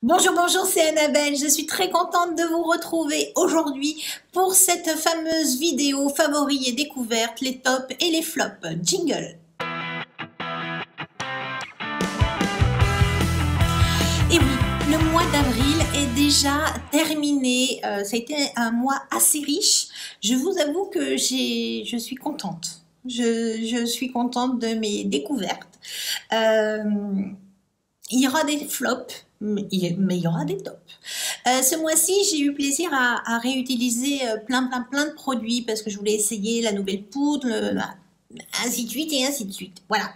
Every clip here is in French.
Bonjour, bonjour, c'est Annabelle. Je suis très contente de vous retrouver aujourd'hui pour cette fameuse vidéo favoris et découvertes, les tops et les flops. Jingle. Et oui, le mois d'avril est déjà terminé. Ça a été un mois assez riche. Je vous avoue que je suis contente. Je suis contente de mes découvertes. Euh, il y aura des flops, mais il y aura des tops. Ce mois-ci, j'ai eu plaisir à réutiliser plein de produits parce que je voulais essayer la nouvelle poudre, ainsi de suite et ainsi de suite. Voilà.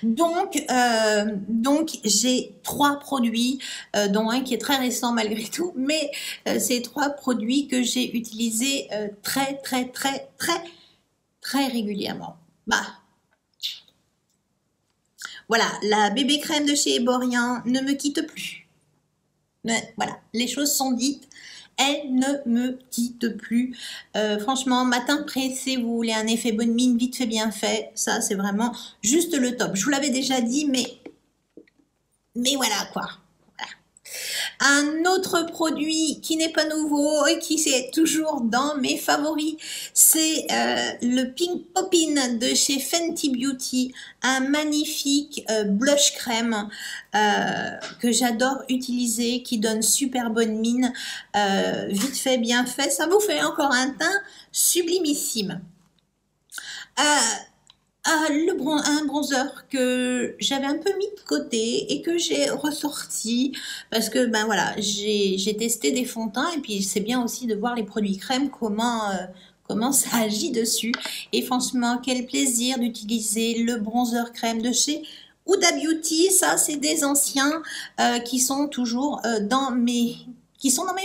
Donc j'ai trois produits, dont un qui est très récent malgré tout, mais c'est trois produits que j'ai utilisés très régulièrement. Bah, voilà, la bébé crème de chez Eborian ne me quitte plus. Voilà, les choses sont dites. Elle ne me quitte plus. Franchement, matin pressé, vous voulez un effet bonne mine, vite fait, bien fait. Ça, c'est vraiment juste le top. Je vous l'avais déjà dit, mais voilà quoi. Un autre produit qui n'est pas nouveau et qui est toujours dans mes favoris, c'est le Pink Poppin de chez Fenty Beauty, un magnifique blush crème que j'adore utiliser, qui donne super bonne mine, vite fait, bien fait, ça vous fait encore un teint sublimissime. Un bronzer que j'avais un peu mis de côté et que j'ai ressorti parce que ben voilà, j'ai testé des fonds de teint et puis c'est bien aussi de voir les produits crème, comment ça agit dessus. Et franchement, quel plaisir d'utiliser le bronzer crème de chez Huda Beauty. Ça, c'est des anciens qui sont toujours dans mes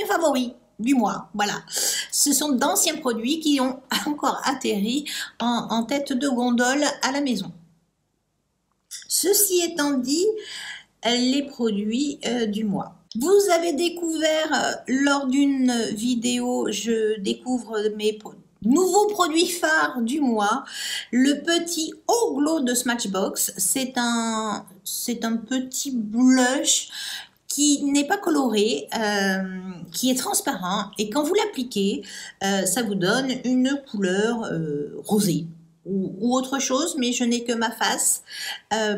favoris du mois. Voilà, ce sont d'anciens produits qui ont encore atterri en tête de gondole à la maison. Ceci étant dit, les produits du mois. Vous avez découvert lors d'une vidéo, je découvre mes nouveaux produits phares du mois, le petit Eau Glow de Smashbox. C'est un petit blush qui n'est pas coloré, qui est transparent, et quand vous l'appliquez, ça vous donne une couleur rosée ou autre chose, mais je n'ai que ma face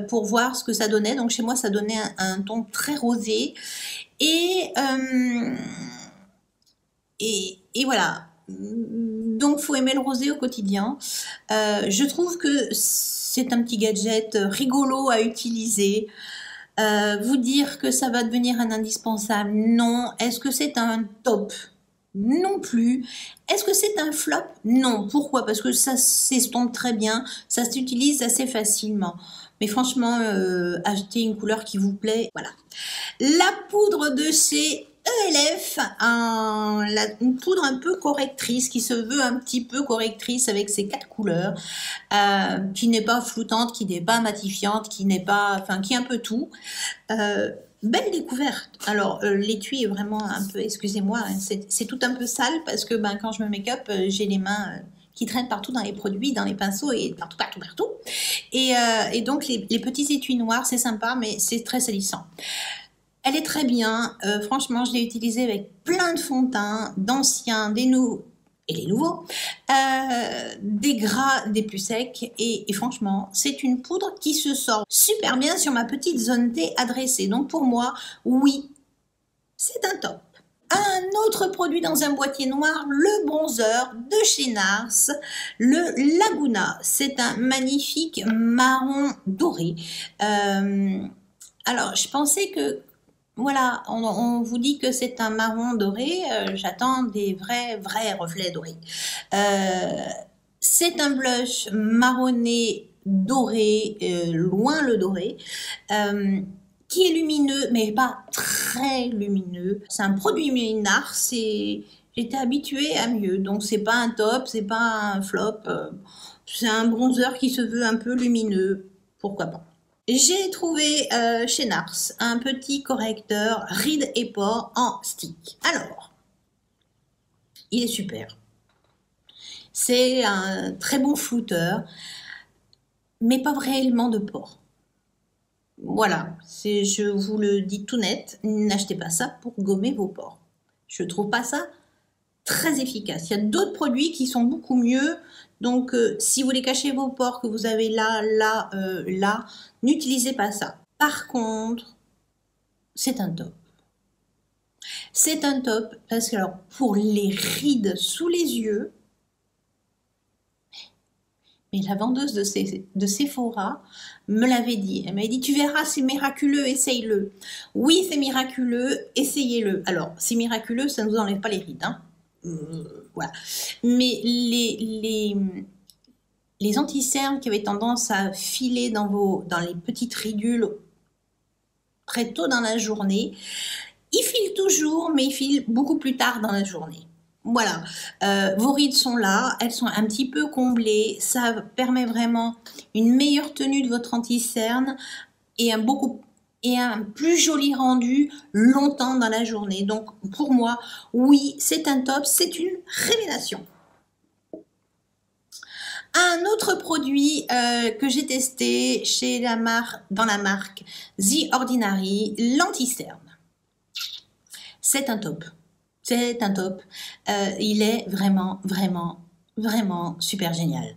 pour voir ce que ça donnait. Donc chez moi, ça donnait un ton très rosé. Et, et voilà. Donc, faut aimer le rosé au quotidien. Je trouve que c'est un petit gadget rigolo à utiliser. Vous dire que ça va devenir un indispensable, non. Est-ce que c'est un top? Non plus. Est-ce que c'est un flop? Non. Pourquoi? Parce que ça s'estompe très bien, ça s'utilise assez facilement. Mais franchement, achetez une couleur qui vous plaît. Voilà. La poudre de chez ELF, une poudre un peu correctrice, qui se veut un petit peu correctrice avec ses 4 couleurs, qui n'est pas floutante, qui n'est pas matifiante, qui n'est pas, enfin, qui est un peu tout. Belle découverte. Alors, l'étui est vraiment un peu, excusez-moi, hein, c'est tout un peu sale parce que ben, quand je me make-up, j'ai les mains qui traînent partout dans les produits, dans les pinceaux et partout. Et donc, les petits étuis noirs, c'est sympa, mais c'est très salissant. Elle est très bien. Franchement, je l'ai utilisée avec plein de fonds de teint, d'anciens, des nouveaux et les nouveaux, des gras, des plus secs. Et franchement, c'est une poudre qui se sort super bien sur ma petite zone T adressée. Donc pour moi, oui, c'est un top. Un autre produit dans un boîtier noir, le bronzer de chez NARS, le Laguna. C'est un magnifique marron doré. Alors, je pensais que voilà, on vous dit que c'est un marron doré, j'attends des vrais reflets dorés. C'est un blush marronné doré, loin le doré, qui est lumineux, mais pas très lumineux. C'est un produit Minard, j'étais habituée à mieux, donc c'est pas un top, c'est pas un flop, c'est un bronzer qui se veut un peu lumineux, pourquoi pas. J'ai trouvé chez NARS un petit correcteur rides et pores en stick. Alors, il est super. C'est un très bon flouteur, mais pas réellement de pores. Voilà, je vous le dis tout net, n'achetez pas ça pour gommer vos pores. Je trouve pas ça très efficace. Il y a d'autres produits qui sont beaucoup mieux. Donc, si vous voulez cacher vos pores que vous avez là, là, là, n'utilisez pas ça. Par contre, c'est un top. C'est un top parce que, alors, pour les rides sous les yeux, mais la vendeuse de Sephora me l'avait dit. Elle m'avait dit, tu verras, c'est miraculeux, essaye-le. Oui, c'est miraculeux, essayez-le. Alors, c'est miraculeux, ça ne vous enlève pas les rides. Hein. Voilà. Mais les anti-cernes qui avaient tendance à filer dans les petites ridules très tôt dans la journée, ils filent toujours, mais ils filent beaucoup plus tard dans la journée. Voilà, vos rides sont là, elles sont un petit peu comblées, ça permet vraiment une meilleure tenue de votre anti-cerne et un plus joli rendu longtemps dans la journée. Donc pour moi, oui, c'est un top, c'est une révélation. Un autre produit que j'ai testé dans la marque The Ordinary, l'anti-cerne. C'est un top. C'est un top. Il est vraiment, vraiment, vraiment super génial.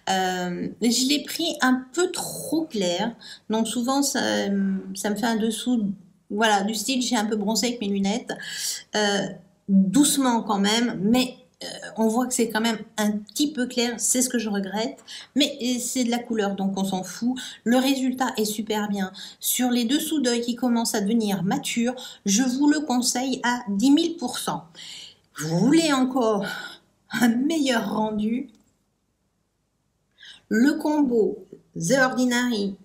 Je l'ai pris un peu trop clair. Donc souvent, ça me fait un dessous, voilà, du style, j'ai un peu bronzé avec mes lunettes. Doucement quand même, mais on voit que c'est quand même un petit peu clair, c'est ce que je regrette, mais c'est de la couleur, donc on s'en fout. Le résultat est super bien. Sur les dessous d'œil qui commencent à devenir matures, je vous le conseille à 10 000%. Vous voulez encore un meilleur rendu? Le combo The Ordinary,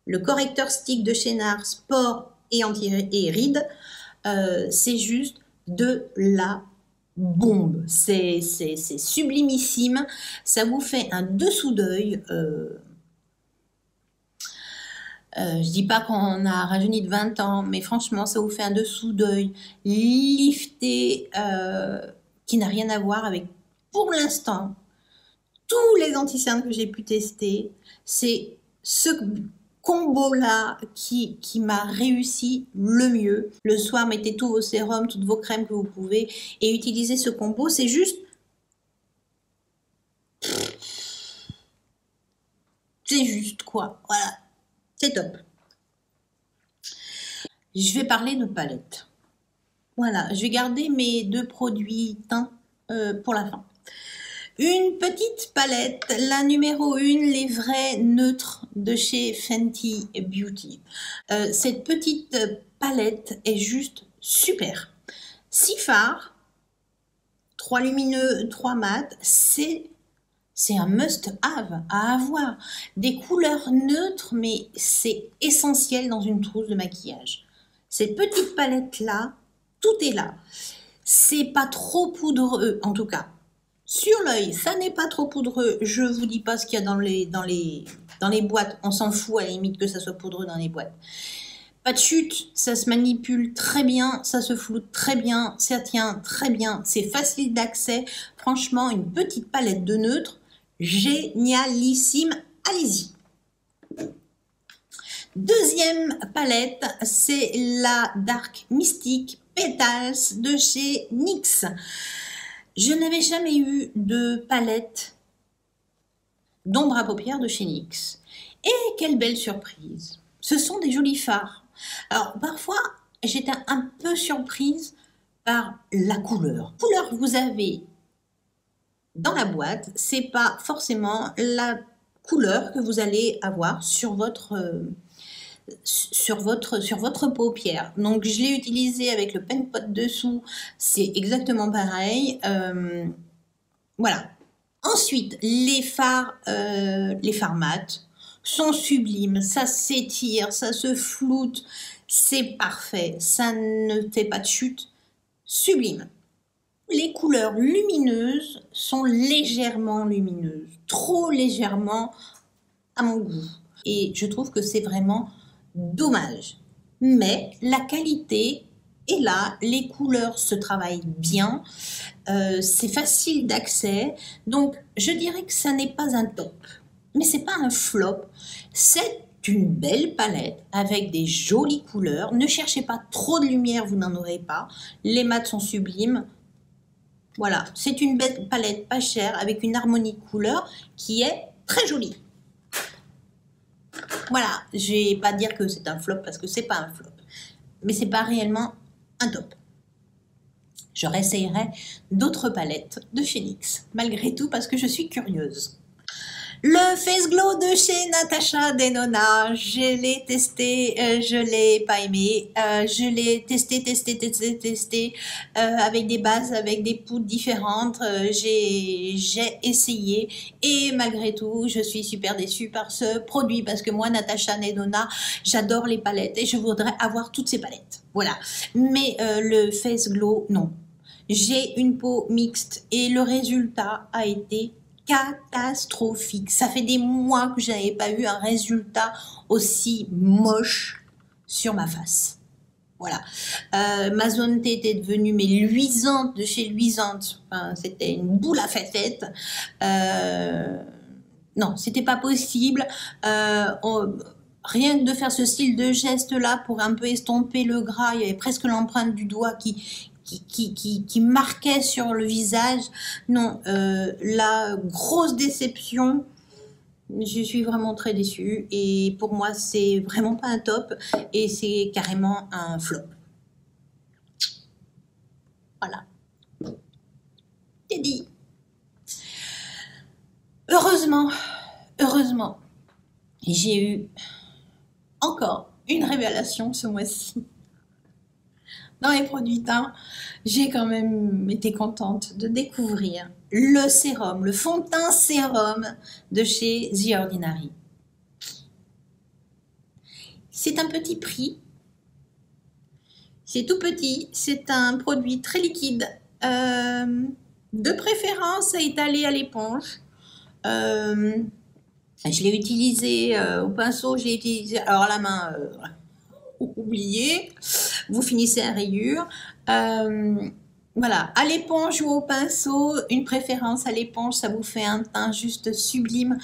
le correcteur stick de chez NARS, Sport et Anti-Rides, c'est juste de la bombe, c'est sublimissime, ça vous fait un dessous d'œil. Je dis pas qu'on a rajeuni de 20 ans, mais franchement, ça vous fait un dessous d'œil lifté qui n'a rien à voir avec, pour l'instant, tous les anti-cernes que j'ai pu tester. C'est ce combo-là qui m'a réussi le mieux. Le soir, mettez tous vos sérums, toutes vos crèmes que vous pouvez et utilisez ce combo. C'est juste... C'est juste quoi. Voilà. C'est top. Je vais parler de palette. Voilà. Je vais garder mes deux produits teints pour la fin. Une petite palette, la numéro 1, les vrais neutres de chez Fenty Beauty. Cette petite palette est juste super. 6 fards, 3 lumineux, 3 mat, c'est un must-have à avoir. Des couleurs neutres, mais c'est essentiel dans une trousse de maquillage. Cette petite palette-là, tout est là. C'est pas trop poudreux, en tout cas. Sur l'œil, ça n'est pas trop poudreux. Je vous dis pas ce qu'il y a dans les boîtes. On s'en fout à la limite que ça soit poudreux dans les boîtes. Pas de chute, ça se manipule très bien, ça se floute très bien, ça tient très bien. C'est facile d'accès. Franchement, une petite palette de neutres, génialissime. Allez-y. Deuxième palette, c'est la Dark Mystic Petals de chez NYX. Je n'avais jamais eu de palette d'ombre à paupières de chez NYX. Et quelle belle surprise! Ce sont des jolis fards. Alors, parfois, j'étais un peu surprise par la couleur. La couleur que vous avez dans la boîte, c'est pas forcément la couleur que vous allez avoir sur votre paupière. Donc, je l'ai utilisé avec le pen pot dessous. C'est exactement pareil. Voilà. Ensuite, les fards mat sont sublimes. Ça s'étire, ça se floute. C'est parfait. Ça ne fait pas de chute. Sublime. Les couleurs lumineuses sont légèrement lumineuses. Trop légèrement à mon goût. Et je trouve que c'est vraiment dommage. Mais la qualité est là, les couleurs se travaillent bien, c'est facile d'accès. Donc, je dirais que ça n'est pas un top, mais c'est pas un flop. C'est une belle palette avec des jolies couleurs. Ne cherchez pas trop de lumière, vous n'en aurez pas. Les mats sont sublimes. Voilà, c'est une belle palette pas chère avec une harmonie de couleurs qui est très jolie. Voilà, je vais pas dire que c'est un flop parce que c'est pas un flop, mais c'est pas réellement un top. Je réessayerai d'autres palettes de chez NYX, malgré tout parce que je suis curieuse. Le Face Glow de chez Natasha Denona, je l'ai testé, je l'ai pas aimé, je l'ai testé, avec des bases, avec des poudres différentes, j'ai essayé et malgré tout, je suis super déçue par ce produit parce que moi, Natasha Denona, j'adore les palettes et je voudrais avoir toutes ces palettes, voilà. Mais le Face Glow, non. J'ai une peau mixte et le résultat a été catastrophique. Ça fait des mois que je n'avais pas eu un résultat aussi moche sur ma face. Voilà. Ma zone T était devenue mais luisante de chez luisante. Enfin, c'était une boule à facettes. Non, c'était pas possible. Rien que de faire ce style de geste-là pour un peu estomper le gras, il y avait presque l'empreinte du doigt qui marquait sur le visage. Non, la grosse déception, je suis vraiment très déçue et pour moi c'est vraiment pas un top et c'est carrément un flop. Voilà, c'est dit. Heureusement, j'ai eu encore une révélation ce mois-ci. Dans les produits teints, j'ai quand même été contente de découvrir le sérum, le fond de teint sérum de chez The Ordinary. C'est un petit prix, c'est tout petit, c'est un produit très liquide, de préférence à étaler à l'éponge. Je l'ai utilisé au pinceau, je l'ai utilisé, alors la main... oubliez, vous finissez à rayures. Voilà, à l'éponge ou au pinceau, une préférence à l'éponge, ça vous fait un teint juste sublime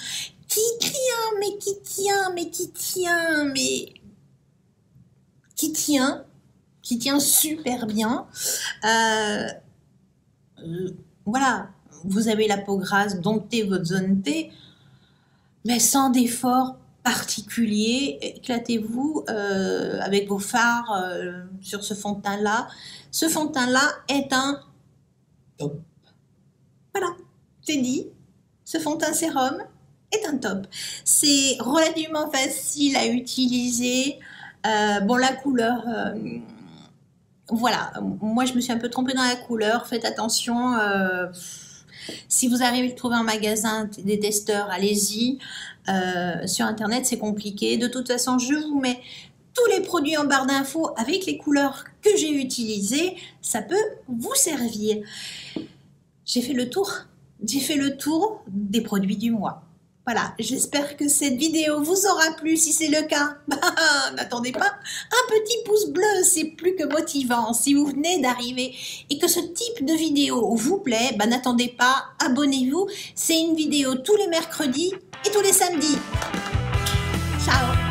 qui tient super bien. Voilà, vous avez la peau grasse, domptez votre zone T, mais sans d'effort particulier. Éclatez-vous avec vos fards sur ce fond de teint là. Ce fond de teint là est un top. Voilà, c'est dit. Ce fond de teint sérum est un top. C'est relativement facile à utiliser. Bon, la couleur, voilà, moi je me suis un peu trompée dans la couleur. Faites attention. Si vous arrivez à trouver un magasin des testeurs, allez-y. Sur internet c'est compliqué. De toute façon je vous mets tous les produits en barre d'infos avec les couleurs que j'ai utilisées, ça peut vous servir. J'ai fait le tour des produits du mois. Voilà, j'espère que cette vidéo vous aura plu. Si c'est le cas, n'attendez pas, un petit pouce bleu, c'est plus que motivant. Si vous venez d'arriver et que ce type de vidéo vous plaît, n'attendez pas, abonnez-vous. C'est une vidéo tous les mercredis et tous les samedis. Ciao!